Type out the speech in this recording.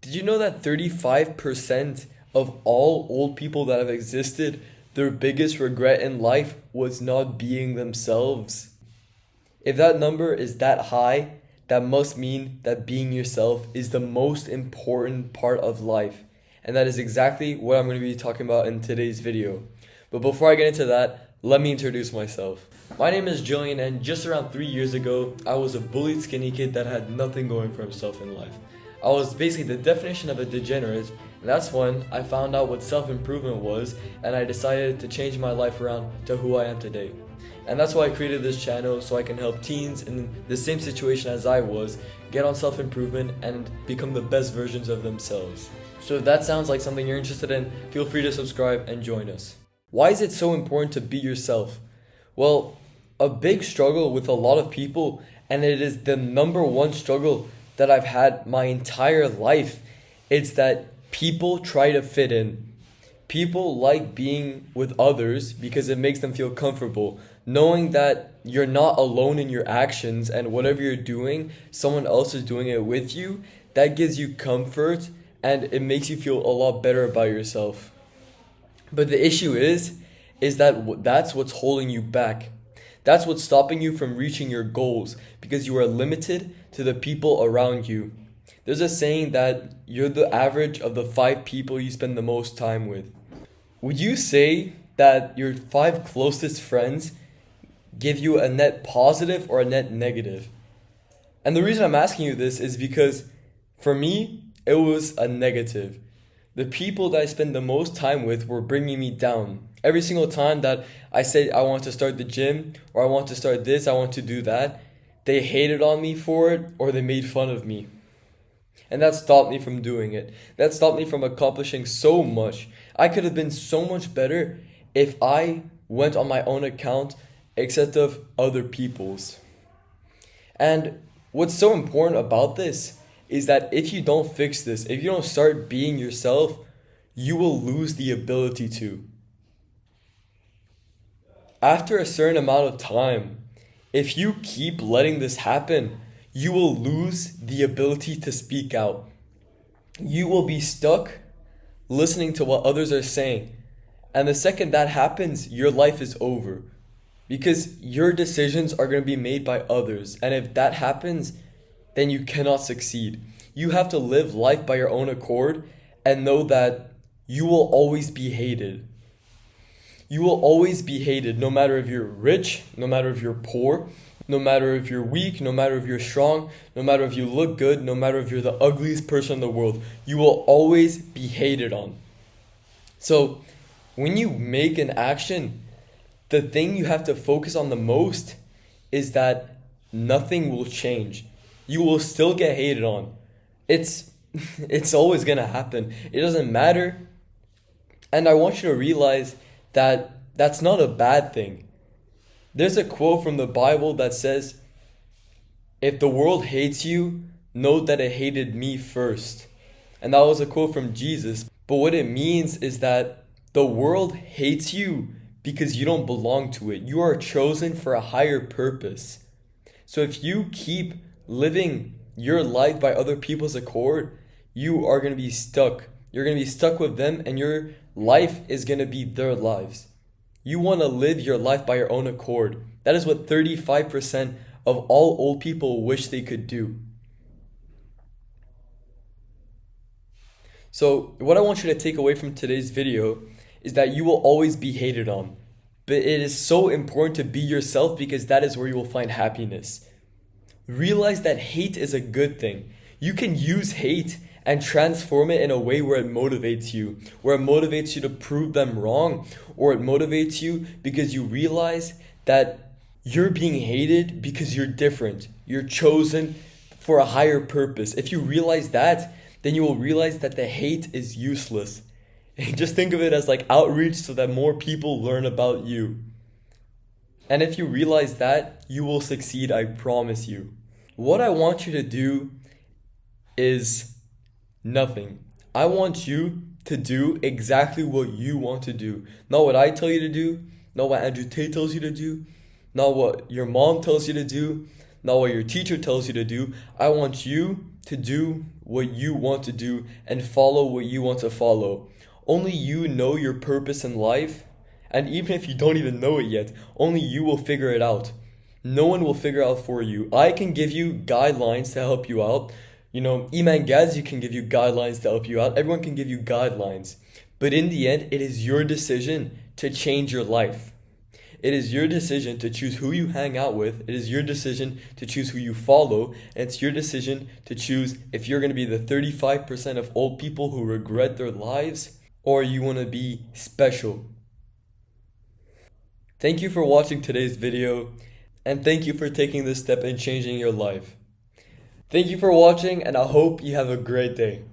Did you know that 35% of all old people that have existed, their biggest regret in life was not being themselves? If that number is that high, that must mean that being yourself is the most important part of life. And that is exactly what I'm going to be talking about in today's video. But before I get into that, let me introduce myself. My name is Julian, and just around 3 years ago, I was a bullied skinny kid that had nothing going for himself in life. I was basically the definition of a degenerate, and that's when I found out what self-improvement was, and I decided to change my life around to who I am today. And that's why I created this channel, so I can help teens in the same situation as I was get on self-improvement and become the best versions of themselves. So if that sounds like something you're interested in, feel free to subscribe and join us. Why is it so important to be yourself? Well, a big struggle with a lot of people, and it is the number one struggle that I've had my entire life, it's that people try to fit in. People like being with others because it makes them feel comfortable, knowing that you're not alone in your actions and whatever you're doing, someone else is doing it with you. That gives you comfort and it makes you feel a lot better about yourself. But the issue is that that's what's holding you back. That's what's stopping you from reaching your goals because you are limited to the people around you. There's a saying that you're the average of the 5 people you spend the most time with. Would you say that your 5 closest friends give you a net positive or a net negative? And the reason I'm asking you this is because for me, it was a negative. The people that I spend the most time with were bringing me down. Every single time that I said I want to start the gym, or I want to start this, I want to do that, they hated on me for it, or they made fun of me. And that stopped me from doing it. That stopped me from accomplishing so much. I could have been so much better if I went on my own account instead of other people's. And what's so important about this is that if you don't fix this, if you don't start being yourself, you will lose the ability to. After a certain amount of time, if you keep letting this happen, you will lose the ability to speak out. You will be stuck listening to what others are saying. And the second that happens, your life is over. Because your decisions are going to be made by others. And if that happens, then you cannot succeed. You have to live life by your own accord and know that you will always be hated. You will always be hated, no matter if you're rich, no matter if you're poor, no matter if you're weak, no matter if you're strong, no matter if you look good, no matter if you're the ugliest person in the world. You will always be hated on. So when you make an action, the thing you have to focus on the most is that nothing will change. You will still get hated on. It's always gonna happen. It doesn't matter. And I want you to realize that that's not a bad thing. There's a quote from the Bible that says, "If the world hates you, know that it hated me first." And that was a quote from Jesus. But what it means is that the world hates you because you don't belong to it. You are chosen for a higher purpose. So if you keep living your life by other people's accord, you are going to be stuck. You're going to be stuck with them and your life is going to be their lives. You want to live your life by your own accord. That is what 35% of all old people wish they could do. So what I want you to take away from today's video is that you will always be hated on. But it is so important to be yourself because that is where you will find happiness. Realize that hate is a good thing. You can use hate and transform it in a way where it motivates you to prove them wrong, or it motivates you because you realize that you're being hated because you're different. You're chosen for a higher purpose. If you realize that, then you will realize that the hate is useless. Just think of it as like outreach so that more people learn about you. And if you realize that, you will succeed, I promise you. What I want you to do is nothing. I want you to do exactly what you want to do. Not what I tell you to do, not what Andrew Tate tells you to do, not what your mom tells you to do, not what your teacher tells you to do. I want you to do what you want to do and follow what you want to follow. Only you know your purpose in life, and even if you don't even know it yet, only you will figure it out. No one will figure out for you. I can give you guidelines to help you out. Iman Gadzhi can give you guidelines to help you out. Everyone can give you guidelines. But in the end, it is your decision to change your life. It is your decision to choose who you hang out with. It is your decision to choose who you follow. And it's your decision to choose if you're going to be the 35% of old people who regret their lives, or you want to be special. Thank you for watching today's video, and thank you for taking this step in changing your life. Thank you for watching, and I hope you have a great day.